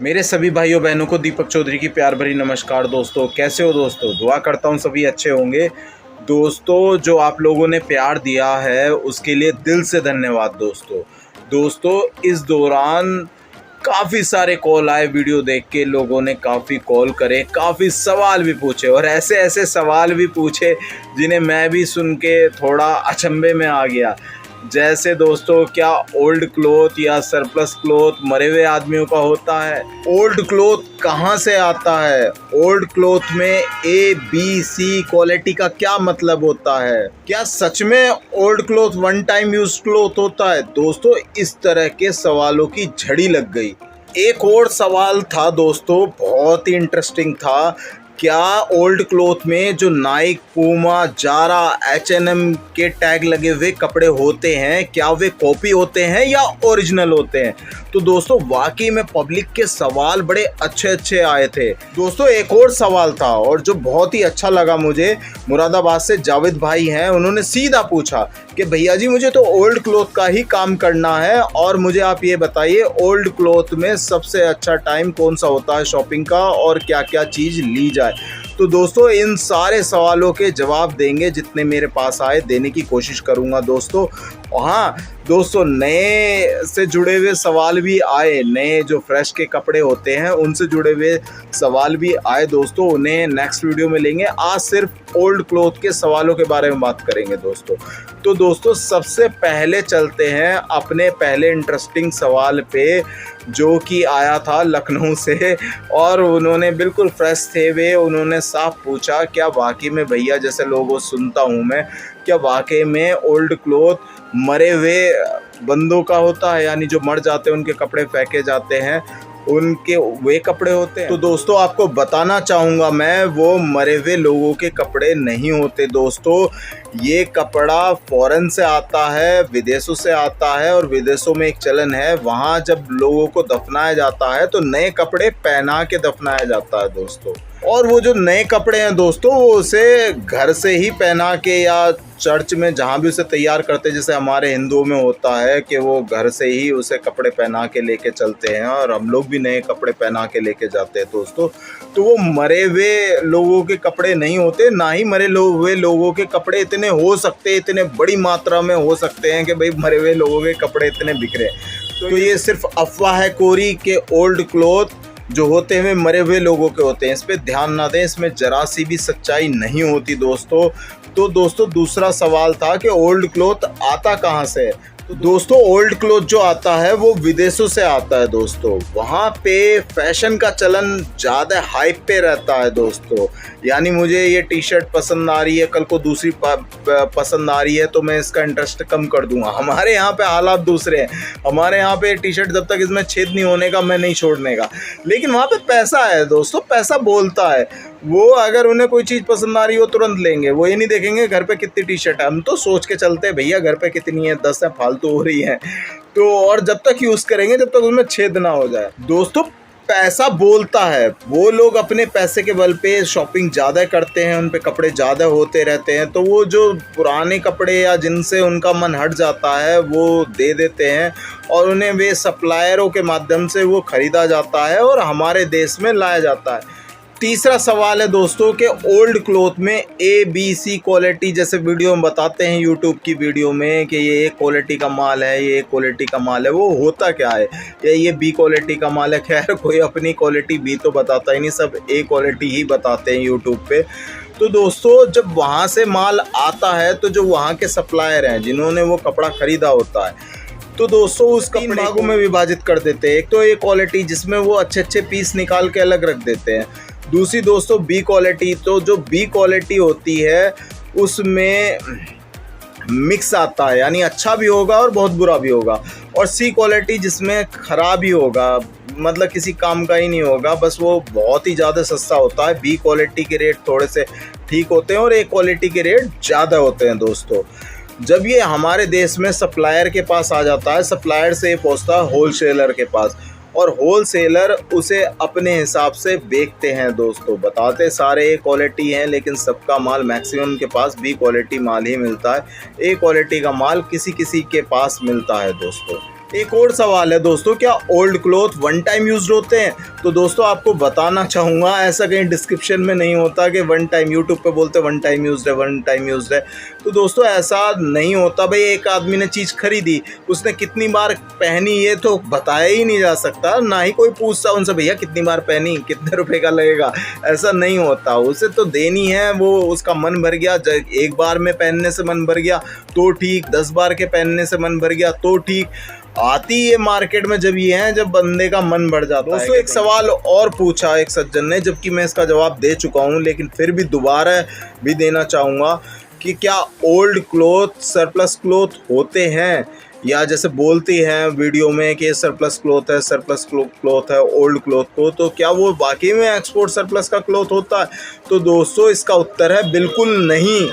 मेरे सभी भाइयों बहनों को दीपक चौधरी की प्यार भरी नमस्कार। दोस्तों कैसे हो दोस्तों, दुआ करता हूँ सभी अच्छे होंगे। दोस्तों जो आप लोगों ने प्यार दिया है उसके लिए दिल से धन्यवाद। दोस्तों इस दौरान काफ़ी सारे कॉल आए, वीडियो देख के लोगों ने काफ़ी कॉल करे, काफ़ी सवाल भी पूछे और ऐसे ऐसे सवाल भी पूछे जिन्हें मैं भी सुन के थोड़ा अचंभे में आ गया। जैसे दोस्तों, क्या ओल्ड क्लॉथ या सरप्लस क्लॉथ मरे हुए आदमियों का होता है? ओल्ड क्लॉथ कहाँ से आता है? ओल्ड क्लॉथ में ABC क्वालिटी का क्या मतलब होता है? क्या सच में old cloth one time use cloth होता है? दोस्तों इस तरह के सवालों की झड़ी लग गई। एक और सवाल था दोस्तों, बहुत ही इंटरेस्टिंग था। क्या ओल्ड क्लॉथ में जो नाइक, पूमा, जारा, H&M के टैग लगे हुए कपड़े होते हैं, क्या वे कॉपी होते हैं या ओरिजिनल होते हैं? तो दोस्तों वाकई में पब्लिक के सवाल बड़े अच्छे अच्छे आए थे। दोस्तों एक और सवाल था और जो बहुत ही अच्छा लगा मुझे, मुरादाबाद से जावेद भाई हैं, उन्होंने सीधा पूछा कि भैया जी मुझे तो ओल्ड क्लॉथ का ही काम करना है और मुझे आप ये बताइए ओल्ड क्लॉथ में सबसे अच्छा टाइम कौन सा होता है शॉपिंग का और क्या क्या चीज़ ली जाए। तो दोस्तों इन सारे सवालों के जवाब देंगे, जितने मेरे पास आए देने की कोशिश करूंगा दोस्तों। हाँ दोस्तों, नए से जुड़े हुए सवाल भी आए, नए जो फ्रेश के कपड़े होते हैं उनसे जुड़े हुए सवाल भी आए दोस्तों, उन्हें नेक्स्ट वीडियो में लेंगे। आज सिर्फ ओल्ड क्लॉथ के सवालों के बारे में बात करेंगे दोस्तों। तो दोस्तों सबसे पहले चलते हैं अपने पहले इंटरेस्टिंग सवाल पे, जो कि आया था लखनऊ से और उन्होंने बिल्कुल फ्रेश थे वे। उन्होंने साफ पूछा, क्या वाकई में भैया, जैसे लोगों सुनता हूँ मैं, क्या वाकई में ओल्ड क्लॉथ मरे हुए बंदों का होता है, यानी जो मर जाते हैं उनके कपड़े फेंके जाते हैं उनके वे कपड़े होते हैं? तो दोस्तों आपको बताना चाहूँगा मैं, वो मरे हुए लोगों के कपड़े नहीं होते दोस्तों। ये कपड़ा फॉरेन से आता है, विदेशों से आता है और विदेशों में एक चलन है, वहाँ जब लोगों को दफनाया जाता है तो नए कपड़े पहना के दफनाया जाता है दोस्तों। और वो जो नए कपड़े हैं दोस्तों, वो उसे घर से ही पहना के या चर्च में जहाँ भी उसे तैयार करते हैं, जैसे हमारे हिंदुओं में होता है कि वो घर से ही उसे कपड़े पहना के लेके चलते हैं और हम लोग भी नए कपड़े पहना के लेके जाते हैं दोस्तों। तो वो मरे हुए लोगों के कपड़े नहीं होते, ना ही मरे हुए लोगों के कपड़े इतने हो सकते, इतने बड़ी मात्रा में हो सकते हैं कि भाई मरे हुए लोगों के कपड़े इतने बिखरे। तो ये सिर्फ अफवाह है कोरी के ओल्ड क्लॉथ जो होते हैं मरे हुए लोगों के होते हैं। इस पे ध्यान ना दें, इसमें जरा सी भी सच्चाई नहीं होती दोस्तों। तो दोस्तों दूसरा सवाल था कि ओल्ड क्लॉथ आता कहाँ से है? तो दोस्तों ओल्ड क्लॉथ जो आता है वो विदेशों से आता है दोस्तों। वहाँ पे फैशन का चलन ज़्यादा हाइप पे रहता है दोस्तों, यानी मुझे ये टी शर्ट पसंद आ रही है, कल को दूसरी पसंद आ रही है तो मैं इसका इंटरेस्ट कम कर दूंगा। हमारे यहाँ पे हालात दूसरे हैं, हमारे यहाँ पे टी शर्ट जब तक इसमें छेद नहीं होने का मैं नहीं छोड़ने का। लेकिन वहाँ पे पैसा है दोस्तों, पैसा बोलता है। वो अगर उन्हें कोई चीज़ पसंद आ रही हो तुरंत लेंगे, वो ये नहीं देखेंगे घर पे कितनी टी शर्ट है। हम तो सोच के चलते हैं भैया घर पे कितनी है, 10 है, फालतू हो रही है तो, और जब तक यूज़ करेंगे जब तक उसमें छेद ना हो जाए। दोस्तों पैसा बोलता है, वो लोग अपने पैसे के बल पे शॉपिंग ज़्यादा करते हैं, उन पे कपड़े ज़्यादा होते रहते हैं, तो वो जो पुराने कपड़े या जिनसे उनका मन हट जाता है वो दे देते हैं और उन्हें वे सप्लायरों के माध्यम से वो ख़रीदा जाता है और हमारे देश में लाया जाता है। तीसरा सवाल है दोस्तों कि ओल्ड क्लॉथ में ABC क्वालिटी, जैसे वीडियो में बताते हैं यूट्यूब की वीडियो में कि ये क्वालिटी का माल है, ये क्वालिटी का माल है, वो होता क्या है? या ये B क्वालिटी का माल है? खैर कोई अपनी क्वालिटी B तो बताता ही नहीं, सब A क्वालिटी ही बताते हैं यूट्यूब पे। तो दोस्तों जब वहाँ से माल आता है तो जो वहाँ के सप्लायर हैं जिन्होंने वो कपड़ा ख़रीदा होता है, तो दोस्तों उसका 3 भागों में विभाजित कर देते हैं। एक तो A क्वालिटी जिसमें वो अच्छे अच्छे पीस निकाल के अलग रख देते हैं। दूसरी दोस्तों B क्वालिटी, तो जो B क्वालिटी होती है उसमें मिक्स आता है, यानी अच्छा भी होगा और बहुत बुरा भी होगा। और C क्वालिटी जिसमें ख़राब ही होगा, मतलब किसी काम का ही नहीं होगा, बस वो बहुत ही ज़्यादा सस्ता होता है। B क्वालिटी के रेट थोड़े से ठीक होते हैं और A क्वालिटी के रेट ज़्यादा होते हैं दोस्तों। जब ये हमारे देश में सप्लायर के पास आ जाता है, सप्लायर से ये पहुँचता है होलसेलर के पास और होलसेलर उसे अपने हिसाब से बेचते हैं दोस्तों। बताते सारे A क्वालिटी हैं लेकिन सबका माल मैक्सिमम के पास B क्वालिटी माल ही मिलता है, A क्वालिटी का माल किसी किसी के पास मिलता है दोस्तों। एक और सवाल है दोस्तों, क्या old cloth one time used होते हैं? तो दोस्तों आपको बताना चाहूँगा, ऐसा कहीं डिस्क्रिप्शन में नहीं होता कि वन टाइम, यूट्यूब पे बोलते वन टाइम यूज्ड है, वन टाइम यूज्ड है। तो दोस्तों ऐसा नहीं होता। भाई एक आदमी ने चीज़ खरीदी, उसने कितनी बार पहनी ये तो बताया ही नहीं जा सकता, ना ही कोई पूछता उनसे भैया कितनी बार पहनी, कितने रुपए का लगेगा, ऐसा नहीं होता। उसे तो देनी है, वो उसका मन भर गया, एक बार में पहनने से मन भर गया तो ठीक, 10 बार के पहनने से मन भर गया तो ठीक। आती ये मार्केट में जब ये है जब बंदे का मन बढ़ जाता है। दोस्तों एक सवाल और पूछा एक सज्जन ने, जबकि मैं इसका जवाब दे चुका हूँ, लेकिन फिर भी दोबारा भी देना चाहूँगा कि क्या ओल्ड क्लॉथ सरप्लस क्लॉथ होते हैं, या जैसे बोलती हैं वीडियो में कि सरप्लस क्लॉथ है, सरप्लस क्लॉथ है ओल्ड क्लॉथ को, तो क्या वो वाकई में एक्सपोर्ट सरप्लस का क्लॉथ होता है? तो दोस्तों इसका उत्तर है बिल्कुल नहीं।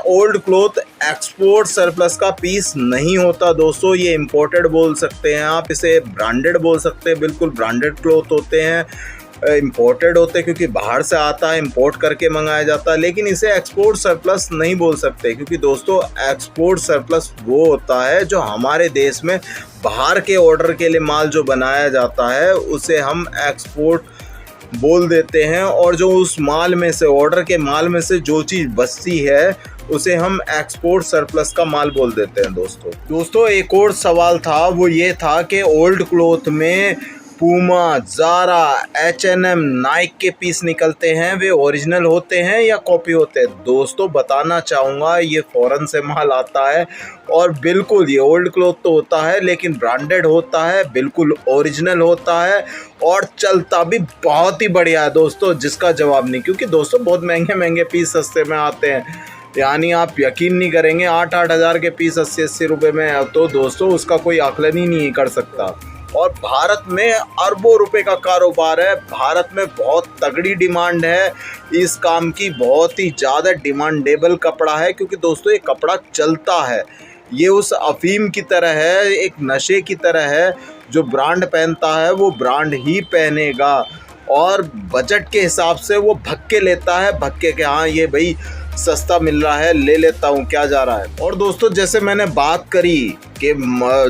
ओल्ड क्लॉथ एक्सपोर्ट सरप्लस का पीस नहीं होता दोस्तों, ये इंपोर्टेड बोल सकते हैं आप, इसे ब्रांडेड बोल सकते हैं, बिल्कुल ब्रांडेड क्लॉथ होते हैं, इंपोर्टेड होते हैं क्योंकि बाहर से आता है, इंपोर्ट करके मंगाया जाता है। लेकिन इसे एक्सपोर्ट सरप्लस नहीं बोल सकते, क्योंकि दोस्तों एक्सपोर्ट सरप्लस वो होता है जो हमारे देश में बाहर के ऑर्डर के लिए माल जो बनाया जाता है उसे हम एक्सपोर्ट बोल देते हैं, और जो उस माल में से, ऑर्डर के माल में से जो चीज़ बचती है उसे हम एक्सपोर्ट सरप्लस का माल बोल देते हैं दोस्तों एक और सवाल था, वो ये था कि ओल्ड क्लॉथ में पूमा, ज़ारा, H&M, नाइक के पीस निकलते हैं, वे ओरिजिनल होते हैं या कॉपी होते हैं? दोस्तों बताना चाहूँगा ये फ़ॉरेन से माल आता है, और बिल्कुल ये ओल्ड क्लॉथ तो होता है लेकिन ब्रांडेड होता है, बिल्कुल ओरिजिनल होता है, और चलता भी बहुत ही बढ़िया है दोस्तों, जिसका जवाब नहीं। क्योंकि दोस्तों बहुत महंगे महंगे पीस सस्ते में आते हैं, यानी आप यकीन नहीं करेंगे 8-8 हज़ार के पीस 80-80 रुपये में, तो दोस्तों उसका कोई आकलन ही नहीं कर सकता। और भारत में अरबों रुपए का कारोबार है, भारत में बहुत तगड़ी डिमांड है इस काम की, बहुत ही ज़्यादा डिमांडेबल कपड़ा है, क्योंकि दोस्तों ये कपड़ा चलता है, ये उस अफीम की तरह है, एक नशे की तरह है, जो ब्रांड पहनता है वो ब्रांड ही पहनेगा, और बजट के हिसाब से वो भक्के लेता है, भक्के के हाँ ये भाई सस्ता मिल रहा है ले लेता हूँ, क्या जा रहा है। और दोस्तों जैसे मैंने बात करी कि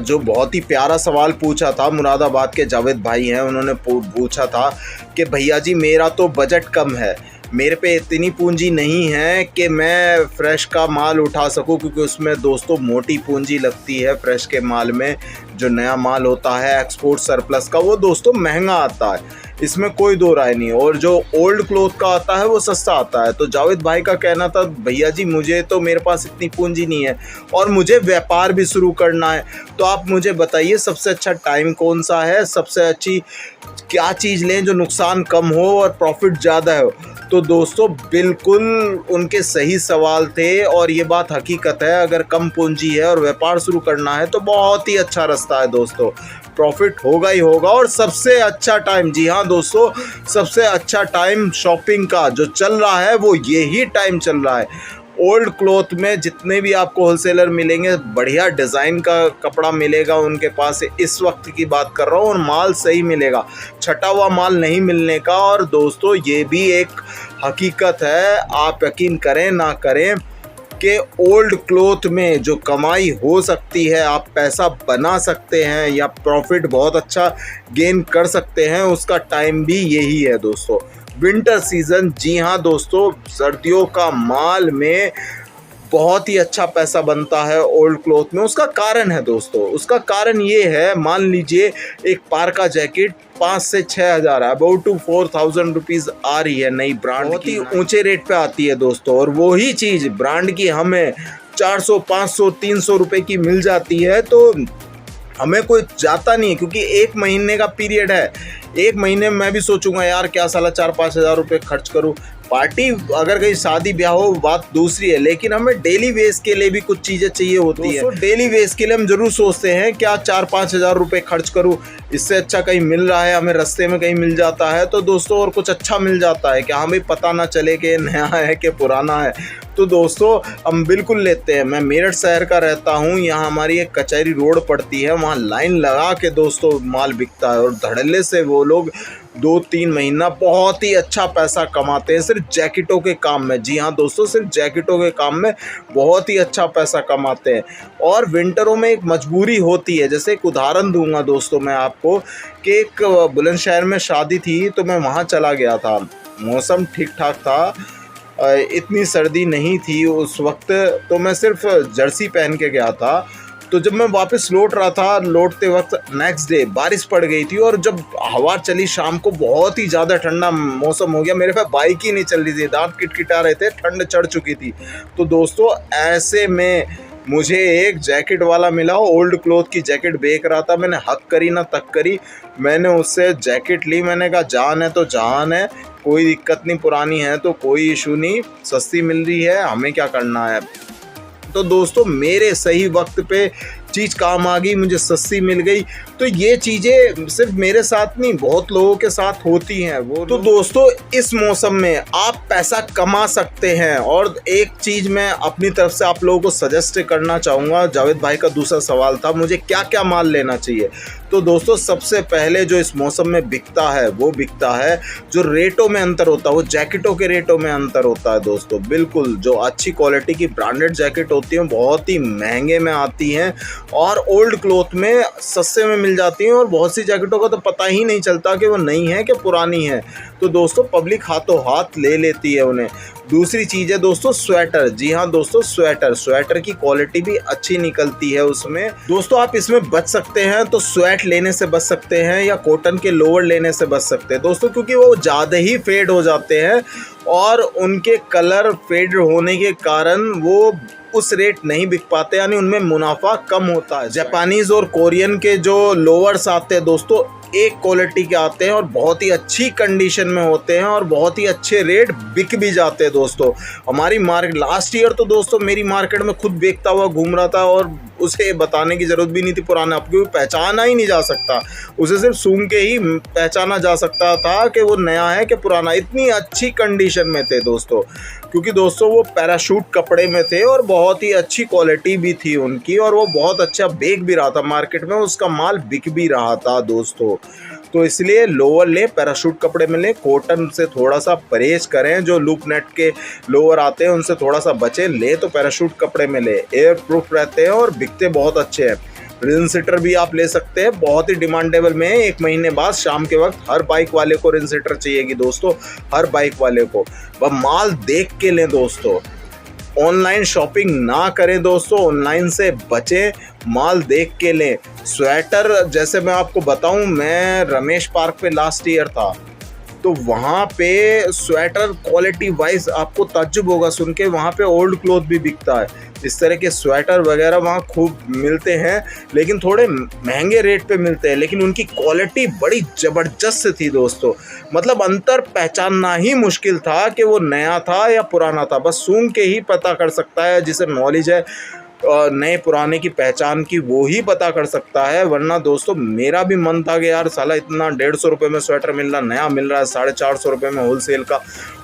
जो बहुत ही प्यारा सवाल पूछा था, मुरादाबाद के जावेद भाई हैं, उन्होंने पूछा था कि भैया जी मेरा तो बजट कम है, मेरे पे इतनी पूंजी नहीं है कि मैं फ़्रेश का माल उठा सकूं, क्योंकि उसमें दोस्तों मोटी पूंजी लगती है फ़्रेश के माल में। जो नया माल होता है एक्सपोर्ट सरप्लस का वो दोस्तों महंगा आता है, इसमें कोई दो राय नहीं, और जो ओल्ड क्लॉथ का आता है वो सस्ता आता है। तो जावेद भाई का कहना था भैया जी मुझे तो, मेरे पास इतनी पूंजी नहीं है और मुझे व्यापार भी शुरू करना है, तो आप मुझे बताइए सबसे अच्छा टाइम कौन सा है, सबसे अच्छी क्या चीज़ लें जो नुकसान कम हो और प्रॉफिट ज़्यादा हो। तो दोस्तों बिल्कुल उनके सही सवाल थे, और ये बात हकीकत है, अगर कम पूंजी है और व्यापार शुरू करना है तो बहुत ही अच्छा रास्ता है दोस्तों, प्रॉफिट होगा ही होगा। और सबसे अच्छा टाइम, जी हाँ दोस्तों, सबसे अच्छा टाइम शॉपिंग का जो चल रहा है वो यही टाइम चल रहा है। ओल्ड क्लॉथ में जितने भी आपको होलसेलर मिलेंगे, बढ़िया डिज़ाइन का कपड़ा मिलेगा उनके पास, इस वक्त की बात कर रहा हूँ, और माल सही मिलेगा, छटा हुआ माल नहीं मिलने का। और दोस्तों ये भी एक हकीकत है, आप यकीन करें ना करें कि ओल्ड क्लॉथ में जो कमाई हो सकती है, आप पैसा बना सकते हैं या प्रॉफिट बहुत अच्छा गेन कर सकते हैं, उसका टाइम भी यही है दोस्तों, विंटर सीज़न। जी हाँ दोस्तों, सर्दियों का माल में बहुत ही अच्छा पैसा बनता है ओल्ड क्लॉथ में। उसका कारण है दोस्तों, उसका कारण ये है, मान लीजिए एक पार्का जैकेट 5 से 6 हज़ार, अबाउट टू 4,000 रुपीज़ आ रही है नई ब्रांड, बहुत ही ऊंचे रेट पे आती है दोस्तों, और वही चीज़ ब्रांड की हमें 400, 500, 300 रुपये की मिल जाती है, तो हमें कोई जाता नहीं है, क्योंकि एक महीने का पीरियड है। एक महीने में मैं भी सोचूंगा यार क्या साला 4-5 हज़ार रुपये खर्च करूं, पार्टी अगर कहीं शादी ब्याह हो बात दूसरी है, लेकिन हमें डेली वेस के लिए भी कुछ चीज़ें चाहिए होती है। डेली वेस के लिए हम जरूर सोचते हैं क्या 4-5 हज़ार रुपये खर्च करूं, इससे अच्छा कहीं मिल रहा है, हमें रास्ते में कहीं मिल जाता है तो दोस्तों, और कुछ अच्छा मिल जाता है कि हाँ भाई पता ना चले कि नया है कि पुराना है, तो दोस्तों हम बिल्कुल लेते हैं। मैं मेरठ शहर का रहता हूँ, यहाँ हमारी एक कचहरी रोड पड़ती है, वहाँ लाइन लगा के दोस्तों माल बिकता है और धड़ल्ले से वो लोग 2-3 महीना बहुत ही अच्छा पैसा कमाते हैं सिर्फ जैकेटों के काम में। जी हाँ दोस्तों, सिर्फ जैकेटों के काम में बहुत ही अच्छा पैसा कमाते हैं। और विंटरों में एक मजबूरी होती है, जैसे एक उदाहरण दूंगा दोस्तों मैं आपको कि एक बुलंदशहर में शादी थी, तो मैं वहाँ चला गया था। मौसम ठीक ठाक था, इतनी सर्दी नहीं थी उस वक्त, तो मैं सिर्फ जर्सी पहन के गया था। तो जब मैं वापस लौट रहा था, लौटते वक्त नेक्स्ट डे बारिश पड़ गई थी और जब हवा चली शाम को बहुत ही ज़्यादा ठंडा मौसम हो गया। मेरे पास बाइक ही नहीं चल रही थी, दांत किटकिटा रहे थे, ठंड चढ़ चुकी थी। तो दोस्तों ऐसे में मुझे एक जैकेट वाला मिला, ओल्ड क्लॉथ की जैकेट बेच रहा था। मैंने हक करी ना तक करी, मैंने उससे जैकेट ली। मैंने कहा जान है तो जान है, कोई दिक्कत नहीं, पुरानी है तो कोई इशू नहीं, सस्ती मिल रही है, हमें क्या करना है। तो दोस्तों मेरे सही वक्त पे चीज़ काम आ गई, मुझे सस्ती मिल गई। तो ये चीज़ें सिर्फ मेरे साथ नहीं, बहुत लोगों के साथ होती हैं। वो तो दोस्तों इस मौसम में आप पैसा कमा सकते हैं। और एक चीज़ मैं अपनी तरफ से आप लोगों को सजेस्ट करना चाहूँगा। जावेद भाई का दूसरा सवाल था मुझे क्या क्या माल लेना चाहिए। तो दोस्तों सबसे पहले जो इस मौसम में बिकता है वो बिकता है जो रेटों में अंतर होता है, वो जैकेटों के रेटों में अंतर होता है दोस्तों। बिल्कुल जो अच्छी क्वालिटी की ब्रांडेड जैकेट होती हैं बहुत ही महंगे में आती हैं और ओल्ड क्लॉथ में सस्ते में मिल जाती हैं। और बहुत सी जैकेटों का तो पता ही नहीं चलता कि वो नई है कि पुरानी है। तो दोस्तों पब्लिक हाथों हाथ ले लेती है उन्हें। दूसरी चीज़ है दोस्तों स्वेटर। जी हाँ दोस्तों, स्वेटर की क्वालिटी भी अच्छी निकलती है उसमें। दोस्तों आप इसमें बच सकते हैं तो स्वेट लेने से बच सकते हैं या कॉटन के लोअर लेने से बच सकते हैं दोस्तों, क्योंकि वो ज़्यादा ही फेड हो जाते हैं और उनके कलर फेड होने के कारण वो उस रेट नहीं बिक पाते, यानी उनमें मुनाफा कम होता है। जापानीज़ और कोरियन के जो लोअर्स आते हैं दोस्तों एक क्वालिटी के आते हैं और बहुत ही अच्छी कंडीशन में होते हैं और बहुत ही अच्छे रेट बिक भी जाते हैं दोस्तों। हमारी मार्केट लास्ट ईयर तो दोस्तों मेरी मार्केट में खुद बेचता हुआ घूम रहा था और उसे बताने की ज़रूरत भी नहीं थी पुराना, क्योंकि पहचाना ही नहीं जा सकता, उसे सिर्फ सूंघ के ही पहचाना जा सकता था कि वो नया है कि पुराना। इतनी अच्छी कंडीशन में थे दोस्तों, क्योंकि दोस्तों वो पैराशूट कपड़े में थे और बहुत ही अच्छी क्वालिटी भी थी उनकी और वो बहुत अच्छा बेच भी रहा था मार्केट में, उसका माल बिक भी रहा था दोस्तों। तो इसलिए लोअर ले, पैराशूट कपड़े में ले, कॉटन से थोड़ा सा परहेज करें। जो लूप नेट के लोअर आते हैं उनसे थोड़ा सा बचे, ले तो पैराशूट कपड़े में ले, एयर प्रूफ रहते हैं और बिकते बहुत अच्छे हैं। रिन सीटर भी आप ले सकते हैं, बहुत ही डिमांडेबल में है। 1 महीने बाद शाम के वक्त हर बाइक वाले को रिन सीटर चाहिएगी दोस्तों, हर बाइक वाले को। वह माल देख के लें दोस्तों, ऑनलाइन शॉपिंग ना करें दोस्तों, ऑनलाइन से बचें, माल देख के लें। स्वेटर जैसे मैं आपको बताऊं, मैं रमेश पार्क पे लास्ट ईयर था, तो वहाँ पे स्वेटर क्वालिटी वाइज आपको ताज्जुब होगा सुन के, वहाँ पे ओल्ड क्लॉथ भी बिकता है। इस तरह के स्वेटर वगैरह वहाँ खूब मिलते हैं, लेकिन थोड़े महंगे रेट पे मिलते हैं, लेकिन उनकी क्वालिटी बड़ी ज़बरदस्त थी दोस्तों। मतलब अंतर पहचानना ही मुश्किल था कि वो नया था या पुराना था, बस सूंघ के ही पता कर सकता है। जिसे नॉलेज है नए पुराने की पहचान की, वो ही पता कर सकता है। वरना दोस्तों मेरा भी मन था कि यार साला इतना 150 रुपये में स्वेटर मिल रहा, नया मिल रहा है 450 रुपये में होलसेल का।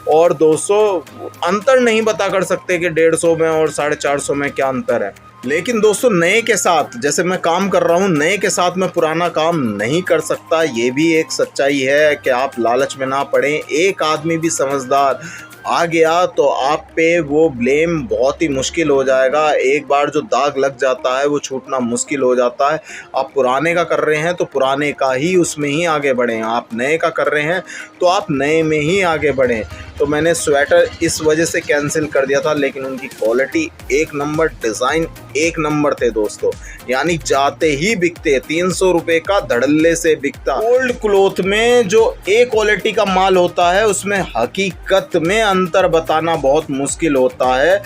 और दोस्तों अंतर नहीं पता कर सकते कि 150 में और 450 में क्या अंतर है। लेकिन दोस्तों नए के साथ, जैसे मैं काम कर रहा हूँ, नए के साथ मैं पुराना काम नहीं कर सकता। ये भी एक सच्चाई है कि आप लालच में ना पड़ें। एक आदमी भी समझदार आ गया तो आप पे वो ब्लेम बहुत ही मुश्किल हो जाएगा। एक बार जो दाग लग जाता है वो छूटना मुश्किल हो जाता है। आप पुराने का कर रहे हैं तो पुराने का ही उसमें ही आगे बढ़ें, आप नए का कर रहे हैं तो आप नए में ही आगे बढ़ें। तो मैंने स्वेटर इस वजह से कैंसिल कर दिया था, लेकिन उनकी क्वालिटी एक नंबर, डिज़ाइन एक नंबर थे दोस्तों, यानी जाते ही बिकते। 300 रुपये का धड़ल्ले से बिकता। ओल्ड क्लॉथ में जो ए क्वालिटी का माल होता है उसमें हकीकत में अंतर बताना बहुत मुश्किल होता है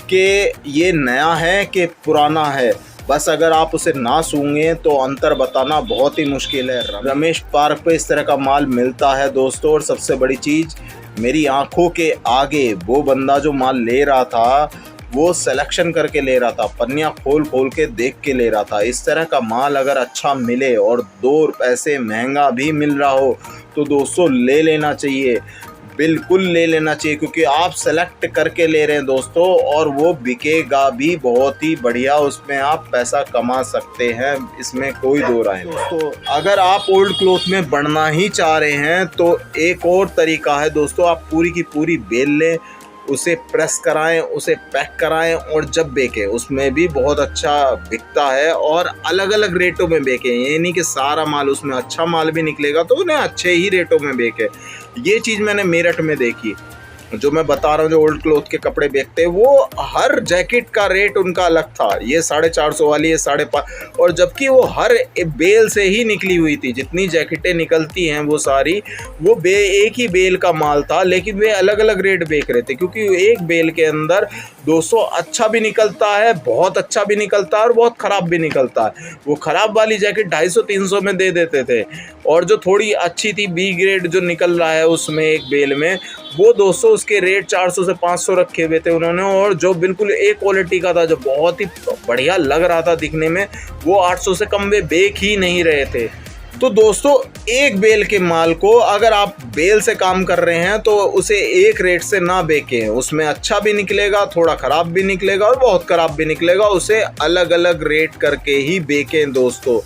कि ये नया है कि पुराना है। बस अगर आप उसे ना सूंघें तो अंतर बताना बहुत ही मुश्किल है। रमेश पार्क पे इस तरह का माल मिलता है दोस्तों। और सबसे बड़ी चीज़, मेरी आंखों के आगे वो बंदा जो माल ले रहा था वो सिलेक्शन करके ले रहा था, पन्नियाँ खोल खोल के देख के ले रहा था। इस तरह का माल अगर अच्छा मिले और 2 पैसे महंगा भी मिल रहा हो तो दोस्तों ले लेना चाहिए। बिल्कुल ले लेना चाहिए, क्योंकि आप सेलेक्ट करके ले रहे हैं दोस्तों, और वो बिकेगा भी बहुत ही बढ़िया, उसमें आप पैसा कमा सकते हैं, इसमें कोई दो राय नहीं। दोस्तों अगर आप ओल्ड क्लॉथ में बढ़ना ही चाह रहे हैं तो एक और तरीका है दोस्तों, आप पूरी की पूरी बेल लें, उसे प्रेस कराएं, उसे पैक कराएं और जब बेकें, उसमें भी बहुत अच्छा बिकता है और अलग अलग रेटों में बेकें। ये नहीं कि सारा माल उसमें अच्छा माल भी निकलेगा तो उन्हें अच्छे ही रेटों में बेके। ये चीज़ मैंने मेरठ में देखी, जो मैं बता रहा हूँ, जो ओल्ड क्लॉथ के कपड़े बेचते हैं, वो हर जैकेट का रेट उनका अलग था, ये 450 वाली, ये 550, और जबकि वो हर बेल से ही निकली हुई थी। जितनी जैकेटें निकलती हैं वो सारी वो एक ही बेल का माल था, लेकिन वे अलग अलग रेट बेच रहे थे, क्योंकि एक बेल के अंदर 200 अच्छा भी निकलता है, बहुत अच्छा भी निकलता है और बहुत ख़राब भी निकलता है। वो ख़राब वाली जैकेट 250-300 में दे देते थे, और जो थोड़ी अच्छी थी बी ग्रेड जो निकल रहा है उसमें एक बेल में, वो 200, उसके रेट 400 से 500 रखे हुए थे उन्होंने। और जो बिल्कुल एक क्वालिटी का था, जो बहुत ही बढ़िया लग रहा था दिखने में, वो 800 से कम वे बेच ही नहीं रहे थे। तो दोस्तों एक बेल के माल को अगर आप बेल से काम कर रहे हैं तो उसे एक रेट से ना बेचें, उसमें अच्छा भी निकलेगा, थोड़ा ख़राब भी निकलेगा और बहुत ख़राब भी निकलेगा, उसे अलग अलग रेट करके ही बेचें दोस्तों,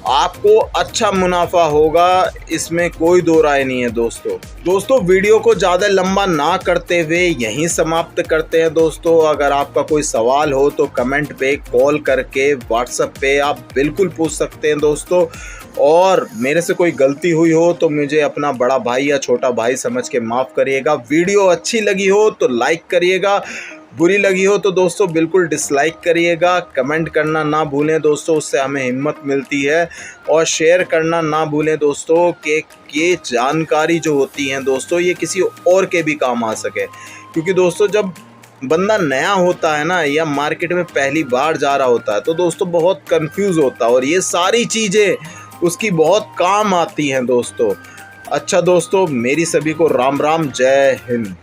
आपको अच्छा मुनाफा होगा, इसमें कोई दो राय नहीं है दोस्तों वीडियो को ज़्यादा लंबा ना करते हुए यहीं समाप्त करते हैं दोस्तों। अगर आपका कोई सवाल हो तो कमेंट पे, कॉल करके, व्हाट्सएप पे आप बिल्कुल पूछ सकते हैं दोस्तों, और मेरे से कोई गलती हुई हो तो मुझे अपना बड़ा भाई या छोटा भाई समझ के माफ़ करिएगा। वीडियो अच्छी लगी हो तो लाइक करिएगा, बुरी लगी हो तो दोस्तों बिल्कुल डिसलाइक करिएगा। कमेंट करना ना भूलें दोस्तों, उससे हमें हिम्मत मिलती है, और शेयर करना ना भूलें दोस्तों, कि ये जानकारी जो होती है दोस्तों ये किसी और के भी काम आ सके। क्योंकि दोस्तों जब बंदा नया होता है ना, या मार्केट में पहली बार जा रहा होता है, तो दोस्तों बहुत कंफ्यूज होता है, और ये सारी चीज़ें उसकी बहुत काम आती हैं दोस्तों। अच्छा दोस्तों, मेरी सभी को राम राम, जय हिंद।